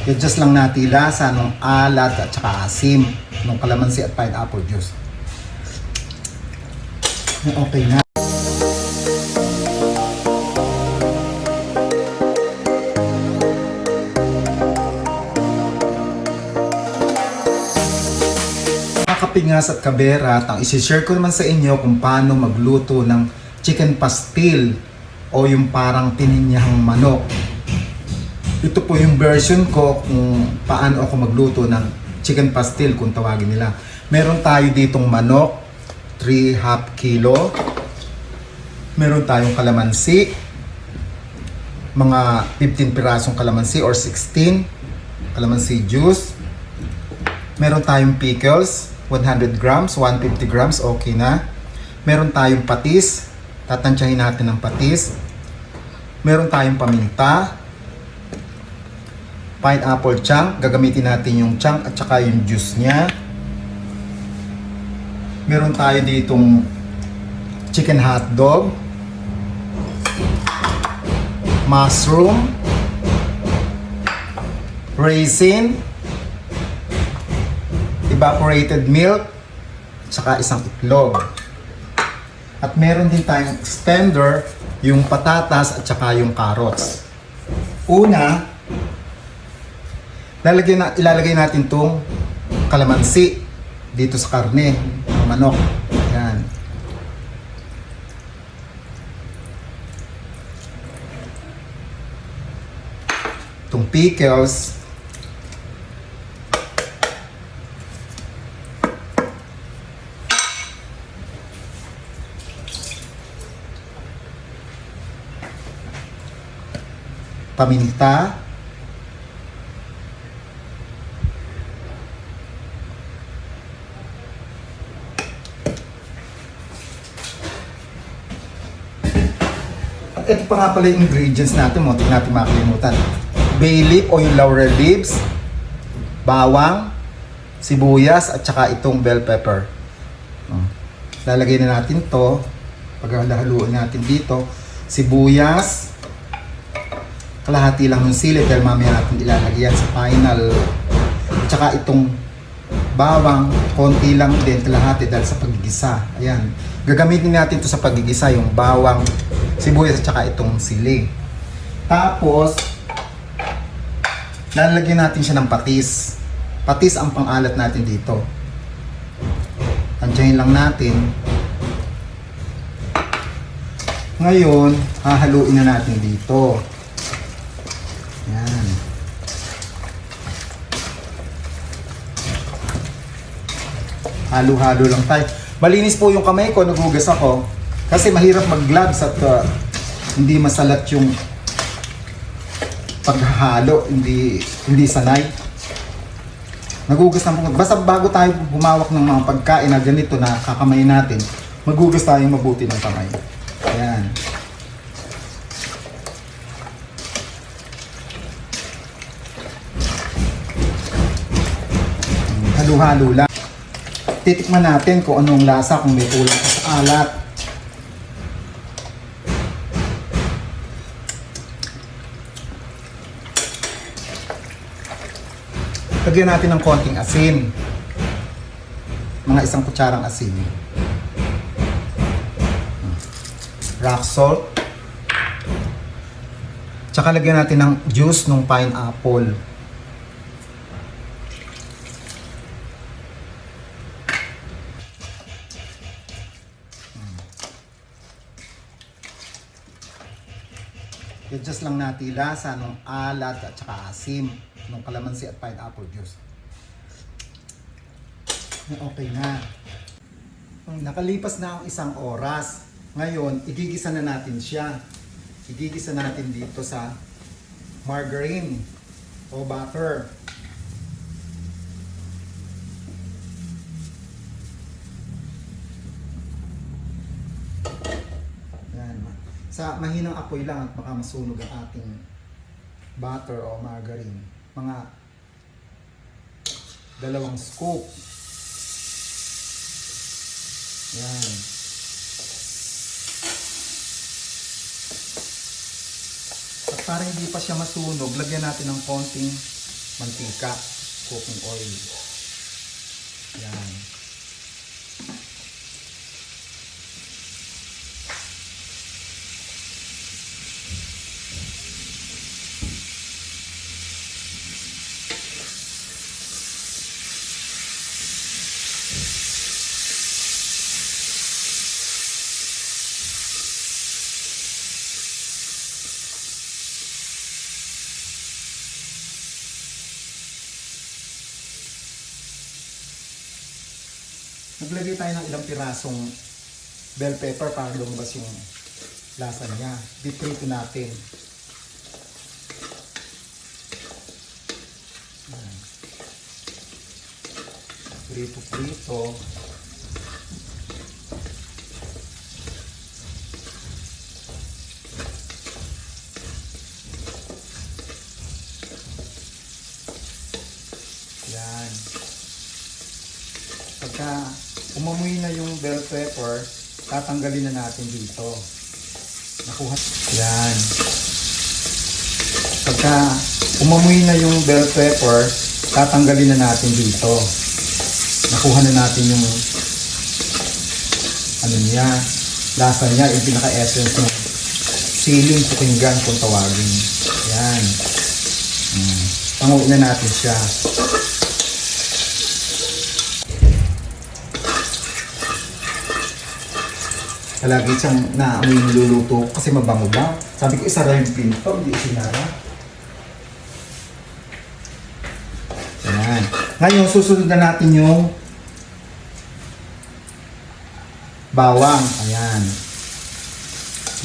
I-adjust lang natin lasa ng alat at saka asim ng kalamansi at pineapple juice. Okay na. Mga kapingas at kaberat, ang isi-share ko naman sa inyo kung paano magluto ng chicken pastil o yung parang tininyahang manok. Ito po yung version ko kung paano ako magluto ng chicken pastil kung tawagin nila. Meron tayo ditong manok, 3/2 kilo. Meron tayong kalamansi, mga 15 pirasong kalamansi or 16 kalamansi juice. Meron tayong pickles, 100 grams, 150 grams, okay na. Meron tayong patis, tatansyahin natin ng patis. Meron tayong paminta, pineapple chunk, gagamitin natin yung chunk at saka yung juice niya. Meron tayo ditong chicken hotdog, mushroom, raisin, evaporated milk, at saka isang itlog. At meron din tayong extender, yung patatas at saka yung carrots. Una, ilalagay natin tong kalamansi dito sa karne ng manok. Yan. Itong pickles. Paminta. Ito pa nga pala yung ingredients natin, muntik natin makalimutan. Bay leaf o yung laurel leaves, bawang, sibuyas, at saka itong bell pepper. Lalagay na natin to. Paghahaluin natin dito, sibuyas, kalahati lang yung sili dahil mamaya natin ilalagay yan sa final. At saka itong bawang, konti lang din, kalahati dahil sa paggigisa. Ayan. Gagamitin natin to sa paggigisa, yung bawang, sibuyas at saka itong sili. Tapos, lalagyan natin siya ng patis. Patis ang pang-alat natin dito. Tansyahin lang natin. Ngayon, hahaluin na natin dito. Yan. Halo-halo lang tayo. Malinis po yung kamay ko, naghugas ako. Kasi mahirap mag-gloves at hindi masalat yung paghahalo, hindi sanay. Naghugas na po. Basta bago tayo humawak ng mga pagkain na ganito na kakamayin natin, maghugas tayong mabuti ng kamay. Ayan. Halo-halo lang. Titikman natin kung anong lasa, kung may kulang sa alat. Lagyan natin ng konting asin. Mga 1 kutsarang asin. Rock salt. Tsaka lagyan natin ng juice ng pineapple. I-adjust lang natin lasa ng alat at saka asim ng kalamansi at pineapple juice. Okay na. Nakalipas na ang 1 oras. Ngayon, igigisa na natin siya. Igigisa natin dito sa margarine o butter. Yan. Sa mahinang apoy lang at baka masunog ang ating butter o margarine. Mga 2 scoop. Yan. At para hindi pa siya masunog, lagyan natin ng konting mantika, cooking oil. Yan. Naglagay tayo ng ilang pirasong bell pepper para lumabas yung lasa niya. Diprito natin. Prito-prito. Yan. Pagka umamoy na yung bell pepper, tatanggalin na natin dito. Nakuha. Yan. Pagka umamoy na yung bell pepper, tatanggalin na natin dito. Nakuha na natin yung ano niya, lasa niya, yung pinaka-essence ng siling pakinggan kung tawagin. Yan. Panguin na natin siya. Palagi siyang naamoy niluluto kasi mabango ba? Sabi ko isara yung pinto, hindi isinara. Ayan. Ngayon, susunod na natin yung bawang. Ayan.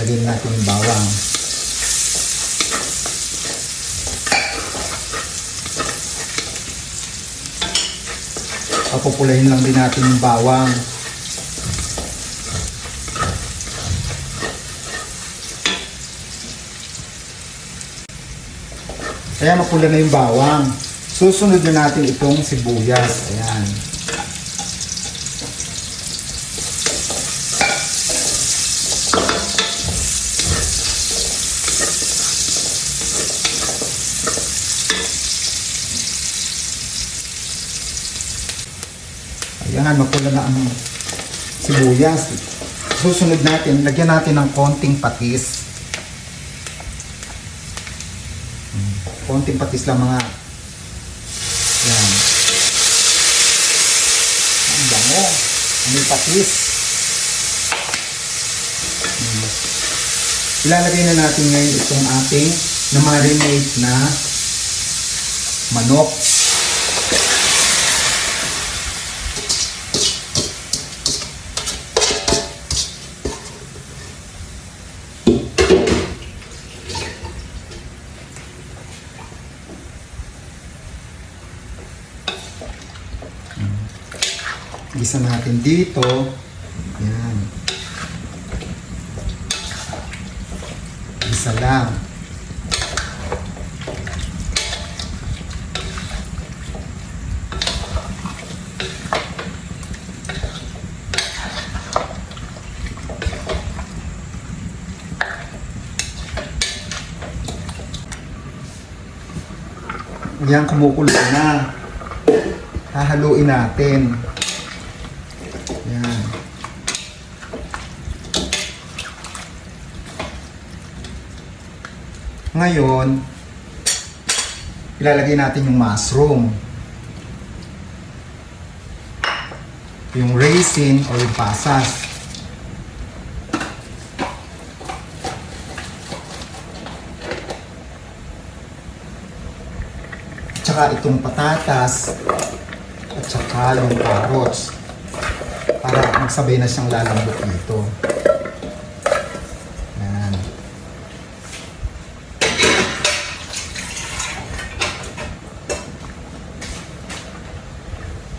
Lagyan natin yung bawang. Papupulahin lang din natin yung bawang. Kaya mapula na yung bawang. Susunod na natin itong sibuyas. Ayan. Ayan, mapula na ang sibuyas. Susunod natin, lagyan natin ng konting patis. Konting patis lang mga. Yan. Ang bango. May patis. Ilalagay na natin ngayon itong ating na-marinate na manok. Gisa natin dito. Yan. Gisa lang. Yan, kumukulo na. Hahaluin natin. Yan. Ngayon, ilalagay natin yung mushroom. Yung raisin o yung pasas. Tsaka itong patatas at tsaka yung carrots. Para magsabay na siyang lalambot dito. Yan.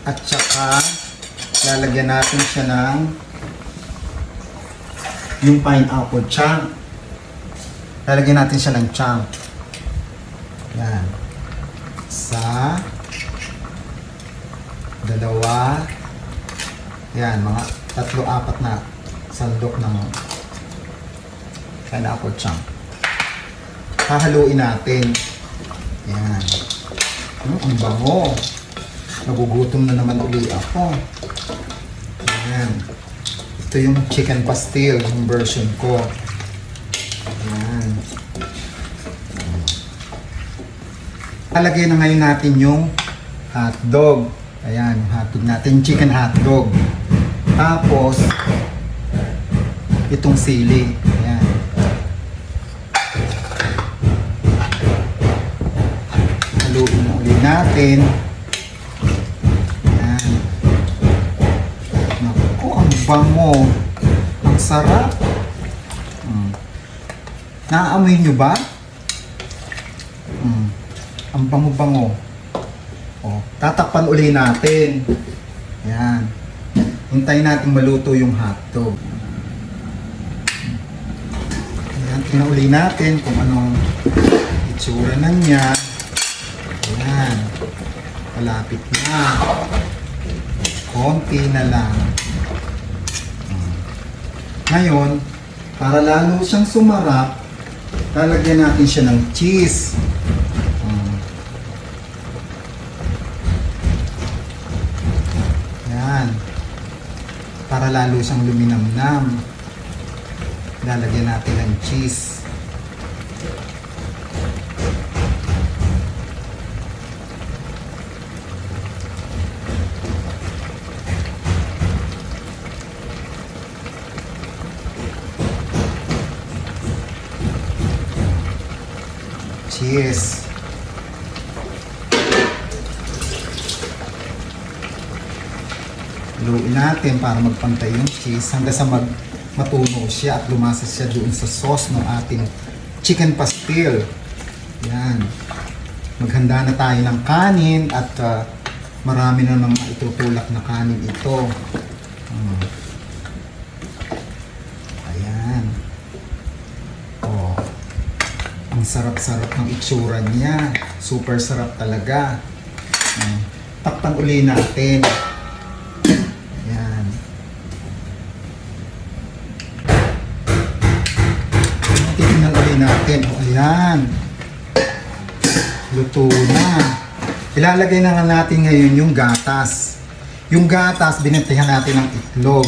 At saka lalagyan natin siya ng yung pineapple chunk. Lalagyan natin siya ng chunk. Yan. Isa, dalawa, yan, mga 3-4 na sandok ng pineapple chunk. Hahaluin natin. Yan. Ang bango. Nagugutom na naman uli ako. Ayan. Ito yung chicken pastil, yung version ko. Ayan. Lalagay na ngayon natin yung hotdog. Ayan, yung hotdog natin, chicken hotdog. Tapos, itong sili. Ayan. Haluin na ulit natin. Ayan. Naku, ang bango. Ang sarap. Naaamoy nyo ba? Ang bango-bango. O, tatakpan uli natin. Ayan. Hintayin natin maluto yung hotdog. Ayan, tingnan uli natin kung anong itsura na niya. Ayan. Malapit na. Konti na lang. Ngayon, para lalo siyang sumarap, lalagyan natin siya ng cheese. Ayan. Para lalo siyang luminamnam, lalagyan natin ng cheese. Cheese. Haluin natin para magpantay yung cheese hanggang sa matunaw siya at lumasa siya doon sa sauce ng ating chicken pastil. Yan. Maghanda na tayo ng kanin at marami na nang itutulak na kanin ito. Ayan. Oh. Ang sarap-sarap ng itsura niya. Super sarap talaga. Takpan uli natin. Ayan. Tingnan uli natin. O, ayan. Luto na. Ilalagay na nga natin ngayon yung gatas. Yung gatas, binitihan natin ng itlog.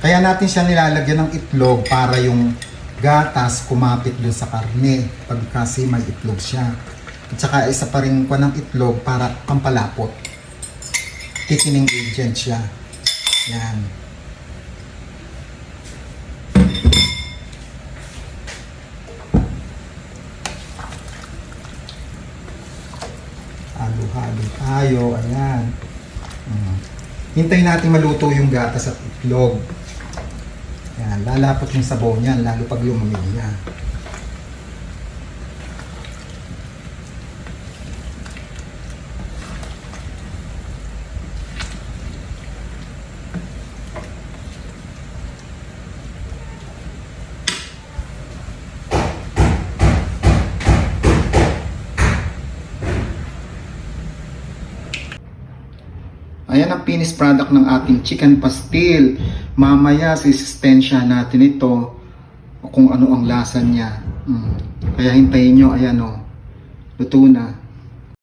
Kaya natin siya nilalagyan ng itlog para yung gatas kumapit dun sa karne pag kasi may itlog siya. At saka isa pa rin pa ng itlog para pampalapot. Thickening agent siya. Yan. Halo-halo tayo. Ayan. Hintayin natin maluto yung gatas at itlog. Yan, lalapot yung sabaw niyan, lalo pag lumamig niya. Ayan ang finished product ng ating chicken pastil. Mamaya sisistensya natin ito kung ano ang lasa niya. Kaya hintayin nyo, ayan o, luto na.